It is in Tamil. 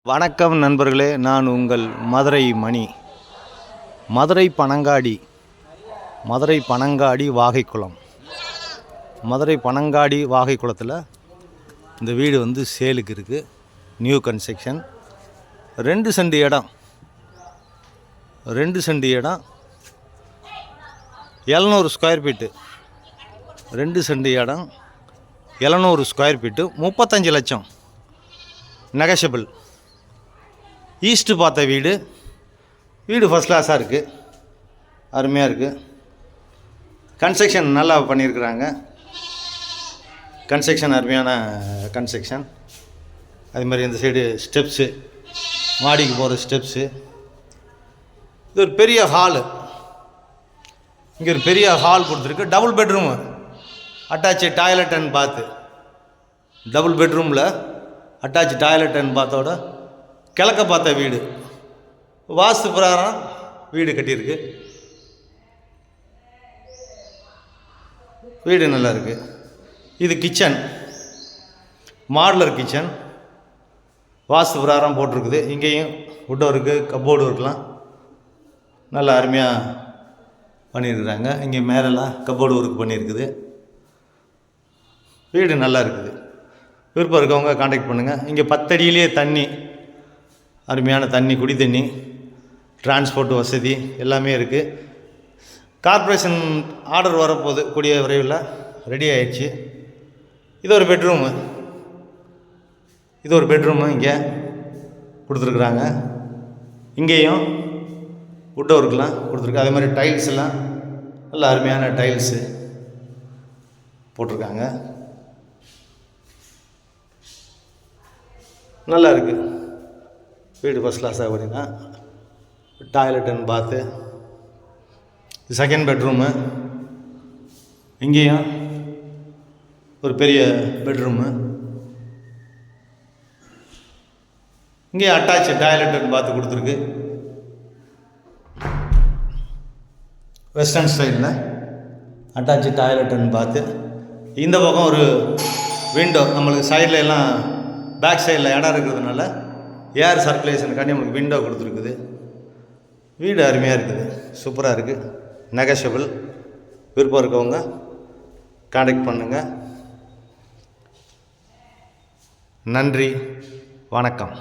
வணக்கம் நண்பர்களே, நான் உங்கள் மதுரை மணி. மதுரை பனங்காடி வாகைக்குளம். மதுரை பனங்காடி வாகைக்குளத்தில் இந்த வீடு வந்து சேலுக்கு இருக்குது. New construction. 2 சென்ட் இடம் 700 ஸ்கொயர் ஃபீட்டு. 2 சென்ட் இடம் 700 ஸ்கொயர் ஃபீட்டு, 35 லட்சம் நெகஷபிள். ஈஸ்ட்டு பார்த்த வீடு ஃபஸ்ட் கிளாஸாக இருக்குது, அருமையாக இருக்குது. கன்ஸ்ட்ரக்ஷன் நல்லா பண்ணியிருக்கிறாங்க. கன்ஸ்ட்ரக்ஷன் அருமையான கன்ஸ்ட்ரக்ஷன். அதே மாதிரி இந்த சைடு ஸ்டெப்ஸு, மாடிக்கு போகிற ஸ்டெப்ஸு. இது ஒரு பெரிய ஹாலு. இங்கே ஒரு பெரிய ஹால் கொடுத்துருக்கு. Double bedroom, attach toilet and bath. Double பெட்ரூமில் அட்டாச்சு டாய்லெட் அண்ட் பாத்தோட கிழக்க பார்த்த வீடு. வாஸ்து பிரகாரம் வீடு கட்டியிருக்கு. வீடு நல்லா இருக்குது. இது கிச்சன், மாடுலர் கிச்சன். வாஸ்து பிரகாரம் போட்டிருக்குது. இங்கேயும் வுட் ஒர்க்கு, கப்போர்டு ஒர்க்லாம் நல்லா அருமையாக பண்ணியிருக்கிறாங்க. இங்கே மேலெல்லாம் கப்போர்டு ஒர்க் பண்ணியிருக்குது. வீடு நல்லா இருக்குது. விருப்பம் இருக்கவங்க காண்டாக்ட் பண்ணுங்கள். இங்கே 10 அடியிலே தண்ணி, அருமையான தண்ணி, குடி தண்ணி, டிரான்ஸ்போர்ட் வசதி எல்லாமே இருக்குது. கார்ப்பரேஷன் ஆர்டர் வரப்போகுது, கூடிய விரைவில் ரெடி ஆயிடுச்சு. இது ஒரு பெட்ரூமு இங்கே கொடுத்துருக்குறாங்க. இங்கேயும் வுட் ஒர்க்லாம் கொடுத்துருக்கு. அதே மாதிரி டைல்ஸ் எல்லாம் நல்ல அருமையான டைல்ஸு போட்டிருக்காங்க. நல்லா இருக்குது வீடு. ஃபஸ்ட் கிளாஸாக அப்படின்னா டாய்லெட் அண்ட் பாத்து. Second bedroom. இங்கேயும் ஒரு பெரிய பெட்ரூமு. இங்கேயும் அட்டாச்சு டாய்லெட் அண்ட் பாத்து கொடுத்துருக்கு. வெஸ்டர்ன் ஸ்டைலில் அட்டாச்சு டாய்லெட் அண்ட் பாத்து. இந்த பக்கம் ஒரு விண்டோ, நம்மளுக்கு சைடில் எல்லாம் பேக் சைடில் இடம் இருக்கிறதுனால ஏர் சர்க்குலேஷனுக்காண்டி நம்மளுக்கு விண்டோ கொடுத்துருக்குது. வீடு அருமையாக இருக்குது, சூப்பராக இருக்குது, நெகஷபிள். விருப்பம் இருக்கவங்க காண்டாக்ட் பண்ணுங்கள். நன்றி, வணக்கம்.